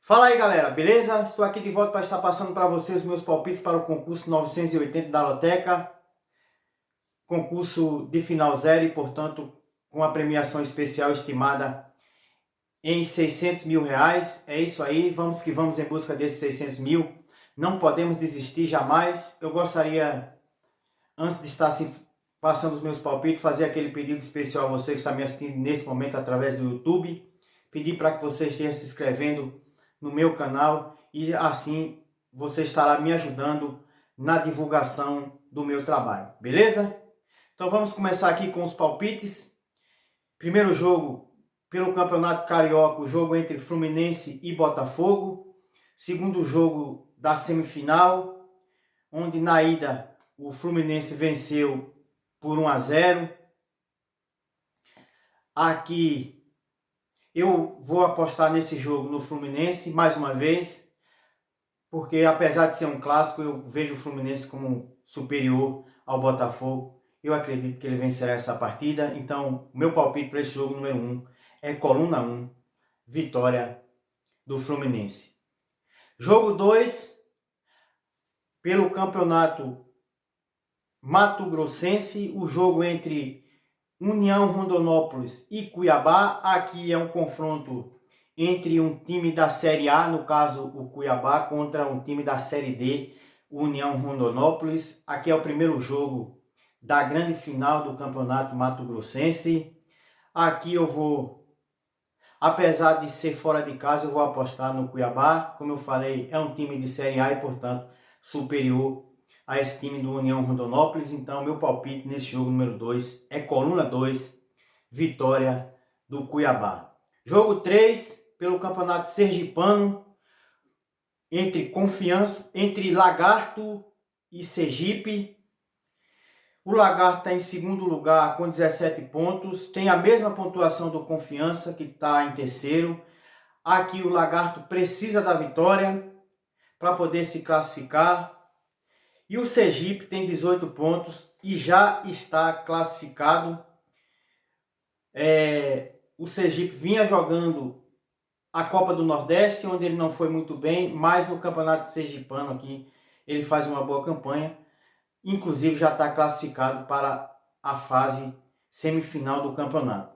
Fala aí, galera, beleza? Estou aqui de volta para estar passando para vocês os meus palpites para o concurso 980 da Loteca, concurso de final zero e, portanto, com a premiação especial estimada em R$ 600.000. É isso aí, vamos que vamos em busca desses 600 mil. Não podemos desistir jamais. Eu gostaria, antes de estar assim, passando os meus palpites, fazer aquele pedido especial a você que está me assistindo nesse momento através do YouTube. Pedir para que você esteja se inscrevendo no meu canal e assim você estará me ajudando na divulgação do meu trabalho, beleza? Então vamos começar aqui com os palpites. Primeiro jogo pelo Campeonato Carioca, o jogo entre Fluminense e Botafogo. Segundo jogo da semifinal, onde na ida o Fluminense venceu por 1-0. Aqui eu vou apostar nesse jogo no Fluminense, mais uma vez, porque apesar de ser um clássico, eu vejo o Fluminense como superior ao Botafogo. Eu acredito que ele vencerá essa partida. Então, o meu palpite para esse jogo número 1 é coluna 1, vitória do Fluminense. Jogo 2, pelo Campeonato Mato Grossense, o jogo entre União Rondonópolis e Cuiabá. Aqui é um confronto entre um time da Série A, no caso o Cuiabá, contra um time da Série D, o União Rondonópolis. Aqui é o primeiro jogo da grande final do Campeonato Mato Grossense. Aqui eu vou, apesar de ser fora de casa, eu vou apostar no Cuiabá. Como eu falei, é um time de Série A e, portanto, superior a esse time do União Rondonópolis. Então, meu palpite nesse jogo número 2 é coluna 2, vitória do Cuiabá. Jogo 3, pelo Campeonato Sergipano, entre Lagarto e Sergipe. O Lagarto está em segundo lugar com 17 pontos, tem a mesma pontuação do Confiança, que está em terceiro. Aqui o Lagarto precisa da vitória para poder se classificar. E o Sergipe tem 18 pontos e já está classificado. O Sergipe vinha jogando a Copa do Nordeste, onde ele não foi muito bem, mas no Campeonato Sergipano aqui ele faz uma boa campanha. Inclusive já está classificado para a fase semifinal do campeonato.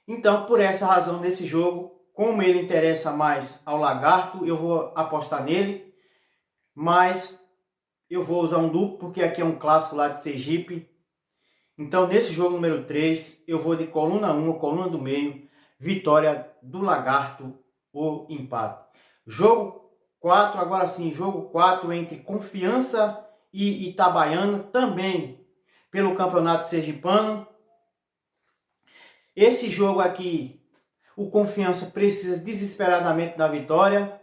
Então, por essa razão, nesse jogo, como ele interessa mais ao Lagarto, eu vou apostar nele, mas eu vou usar um duplo, porque aqui é um clássico lá de Sergipe. Então, nesse jogo número 3, eu vou de coluna 1, coluna do meio, vitória do Lagarto ou empate. Jogo 4, agora sim, jogo 4 entre Confiança e Itabaiana, também pelo Campeonato Sergipano. Esse jogo aqui, o Confiança precisa desesperadamente da vitória.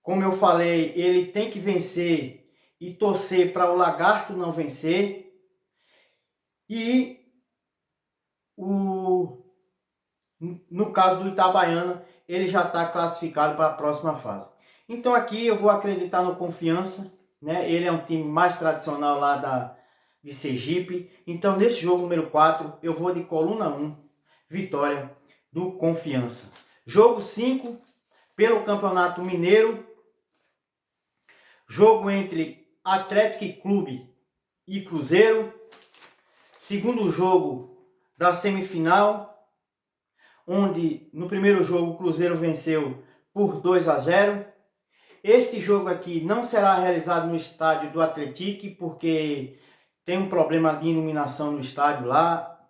Como eu falei, ele tem que vencer e torcer para o Lagarto não vencer. E no caso do Itabaiana, ele já está classificado para a próxima fase. Então aqui eu vou acreditar no Confiança, né? Ele é um time mais tradicional lá de Sergipe. Então nesse jogo número 4, eu vou de coluna 1, vitória do Confiança. Jogo 5, pelo Campeonato Mineiro, jogo entre Atlético Clube e Cruzeiro. Segundo jogo da semifinal, onde no primeiro jogo o Cruzeiro venceu por 2-0. Este jogo aqui não será realizado no estádio do Atlético, porque tem um problema de iluminação no estádio lá.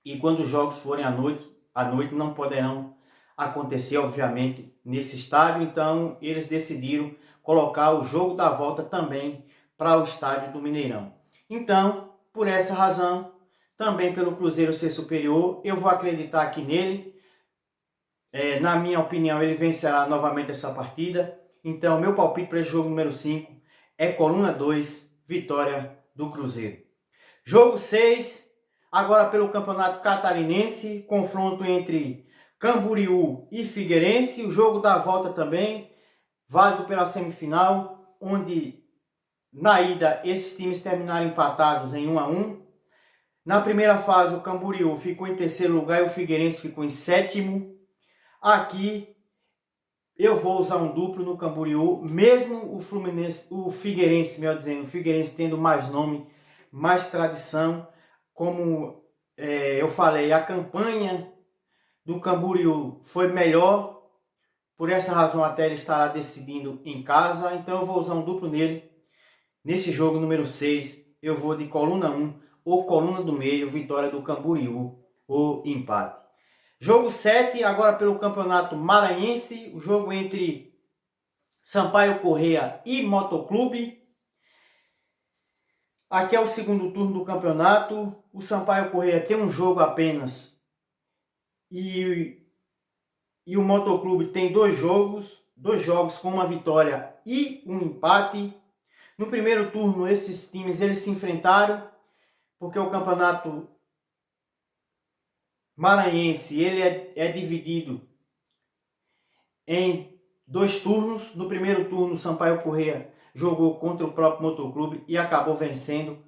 E quando os jogos forem à noite não poderão acontecer, obviamente, nesse estádio. Então, eles decidiram colocar o jogo da volta também para o estádio do Mineirão. Então, por essa razão, também pelo Cruzeiro ser superior, eu vou acreditar aqui nele. Na minha opinião, ele vencerá novamente essa partida. Então, meu palpite para esse jogo número 5 é coluna 2, vitória do Cruzeiro. Jogo 6, agora pelo Campeonato Catarinense, confronto entre Camboriú e Figueirense. O jogo da volta também, válido pela semifinal, onde na ida esses times terminaram empatados em 1-1. Na primeira fase, o Camboriú ficou em terceiro lugar e o Figueirense ficou em sétimo. Aqui eu vou usar um duplo no Camboriú, mesmo o Figueirense, melhor dizendo, o Figueirense tendo mais nome, mais tradição. Como eu falei, a campanha do Camboriú foi melhor, por essa razão até ele estará decidindo em casa, então eu vou usar um duplo nele. Nesse jogo número 6, eu vou de coluna 1 ou coluna do meio, vitória do Camboriú ou empate. Jogo 7, agora pelo Campeonato Maranhense, o jogo entre Sampaio Corrêa e Motoclube. Aqui é o segundo turno do campeonato. O Sampaio Corrêa tem um jogo apenas e o Motoclube tem dois jogos com uma vitória e um empate. No primeiro turno, esses times eles se enfrentaram, porque o campeonato maranhense ele é dividido em dois turnos. No primeiro turno, o Sampaio Corrêa jogou contra o próprio Motoclube e acabou vencendo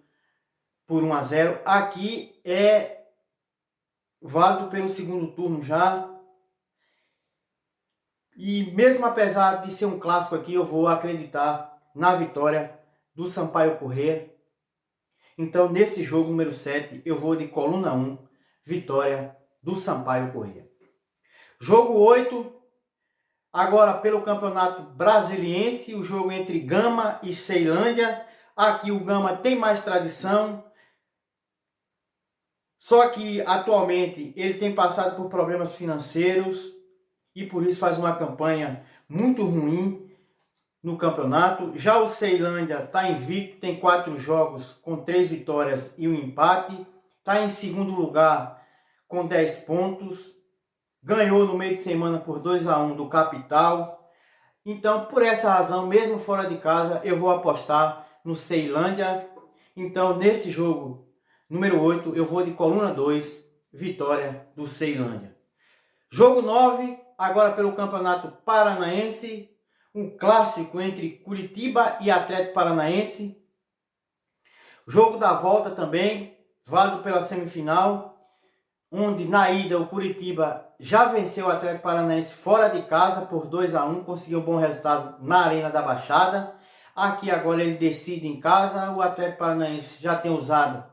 por 1-0. Aqui é válido pelo segundo turno já. E mesmo apesar de ser um clássico aqui, eu vou acreditar na vitória do Sampaio Corrêa. Então, nesse jogo número 7, eu vou de coluna 1, vitória do Sampaio Corrêa. Jogo 8, agora pelo Campeonato Brasiliense, o jogo entre Gama e Ceilândia. Aqui o Gama tem mais tradição, só que atualmente ele tem passado por problemas financeiros e por isso faz uma campanha muito ruim no campeonato. Já o Ceilândia está invicto, tem 4 jogos com 3 vitórias e um empate. Está em segundo lugar com 10 pontos. Ganhou no meio de semana por 2-1 do Capital. Então, por essa razão, mesmo fora de casa, eu vou apostar no Ceilândia. Então, nesse jogo número 8, eu vou de coluna 2, vitória do Ceilândia. Jogo 9, agora pelo Campeonato Paranaense, um clássico entre Curitiba e Atlético Paranaense. Jogo da volta também, válido pela semifinal, onde na ida o Curitiba já venceu o Atlético Paranaense fora de casa por 2-1, conseguiu um bom resultado na Arena da Baixada. Aqui agora ele decide em casa, o Atlético Paranaense já tem usado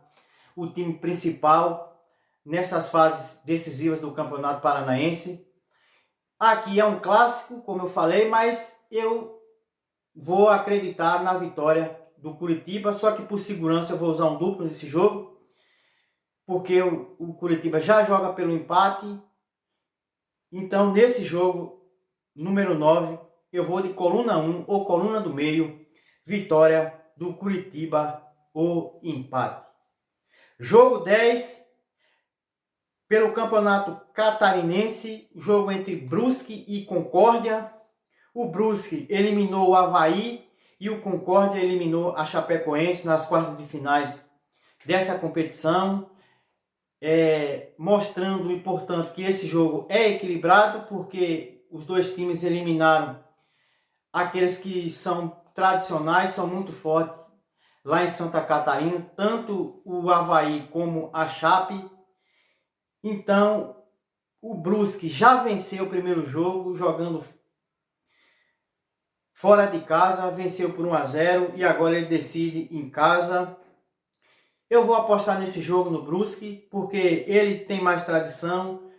o time principal nessas fases decisivas do Campeonato Paranaense. Aqui é um clássico, como eu falei, mas eu vou acreditar na vitória do Curitiba, só que por segurança eu vou usar um duplo nesse jogo, porque o Curitiba já joga pelo empate. Então, nesse jogo, número 9, eu vou de coluna 1 ou coluna do meio, vitória do Curitiba ou empate. Jogo 10, pelo Campeonato Catarinense, jogo entre Brusque e Concórdia. O Brusque eliminou o Avaí e o Concórdia eliminou a Chapecoense nas quartas de finais dessa competição, mostrando e portanto que esse jogo é equilibrado, porque os dois times eliminaram aqueles que são tradicionais, são muito fortes lá em Santa Catarina, tanto o Avaí como a Chape. Então, o Brusque já venceu o primeiro jogo, jogando fora de casa, venceu por 1-0 e agora ele decide em casa. Eu vou apostar nesse jogo no Brusque, porque ele tem mais tradição,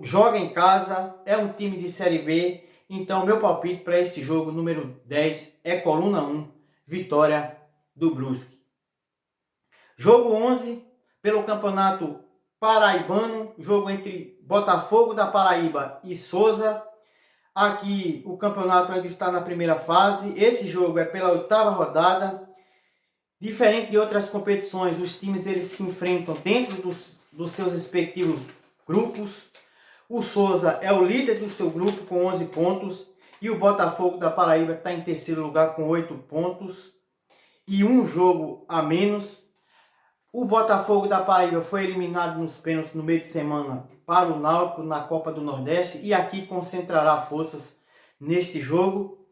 joga em casa, é um time de Série B. Então, meu palpite para este jogo número 10 é coluna 1, vitória do Brusque. Jogo 11, pelo Campeonato Paraibano, jogo entre Botafogo da Paraíba e Souza. Aqui o campeonato ainda está na primeira fase. Esse jogo é pela 8ª rodada. Diferente de outras competições, os times eles se enfrentam dentro dos seus respectivos grupos. O Souza é o líder do seu grupo com 11 pontos. E o Botafogo da Paraíba está em terceiro lugar com 8 pontos. E um jogo a menos. O Botafogo da Paraíba foi eliminado nos pênaltis no meio de semana para o Náutico na Copa do Nordeste e aqui concentrará forças neste jogo.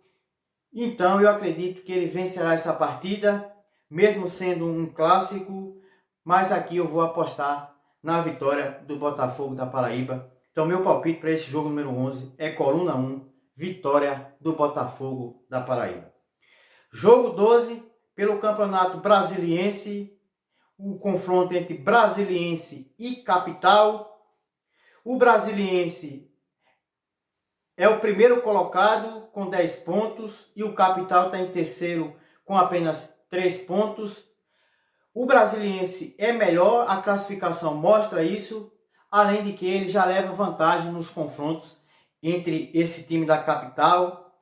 Então eu acredito que ele vencerá essa partida, mesmo sendo um clássico, mas aqui eu vou apostar na vitória do Botafogo da Paraíba Então, meu palpite para esse jogo número 11 é coluna 1, vitória do Botafogo da Paraíba. Jogo 12, pelo Campeonato Brasiliense, o confronto entre Brasiliense e Capital. O Brasiliense é o primeiro colocado com 10 pontos e o Capital está em terceiro com apenas 3 pontos. O Brasiliense é melhor, a classificação mostra isso, além de que ele já leva vantagem nos confrontos entre esse time da Capital.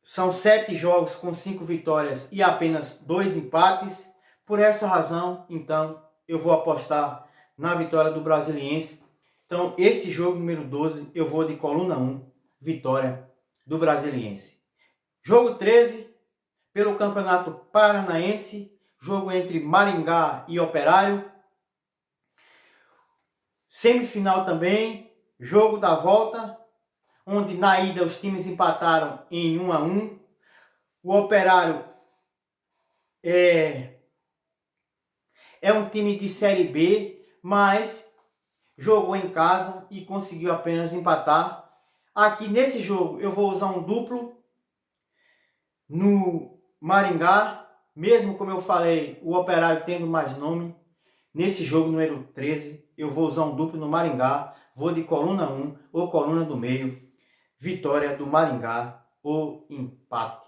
São 7 jogos com 5 vitórias e apenas 2 empates. Por essa razão, então, eu vou apostar na vitória do Brasiliense. Então, este jogo número 12, eu vou de coluna 1, vitória do Brasiliense. Jogo 13, pelo Campeonato Paranaense, jogo entre Maringá e Operário. Semifinal também, jogo da volta, onde na ida os times empataram em 1-1. O Operário é um time de Série B, mas jogou em casa e conseguiu apenas empatar. Aqui nesse jogo eu vou usar um duplo no Maringá, mesmo como eu falei, o Operário tendo mais nome. Nesse jogo número 13, eu vou usar um duplo no Maringá, vou de coluna 1 ou coluna do meio, vitória do Maringá ou empate.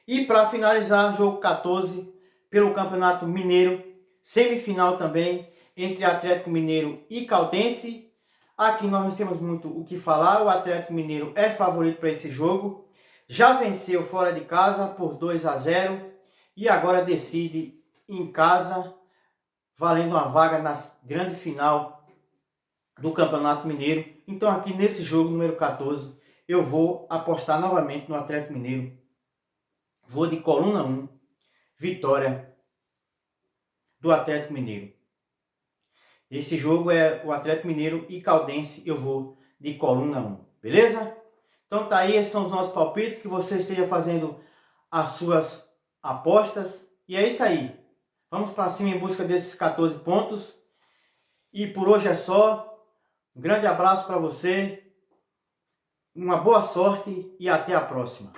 E para finalizar, jogo 14, pelo Campeonato Mineiro, semifinal também, entre Atlético Mineiro e Caldense. Aqui nós não temos muito o que falar, o Atlético Mineiro é favorito para esse jogo. Já venceu fora de casa por 2-0 e agora decide em casa, valendo uma vaga na grande final do Campeonato Mineiro. Então aqui nesse jogo número 14, eu vou apostar novamente no Atlético Mineiro. Vou de coluna 1, vitória do Atlético Mineiro. Esse jogo é o Atlético Mineiro e Caldense, eu vou de coluna 1, beleza? Então tá aí, esses são os nossos palpites, que você esteja fazendo as suas apostas. E é isso aí, vamos para cima em busca desses 14 pontos. E por hoje é só, um grande abraço para você, uma boa sorte e até a próxima.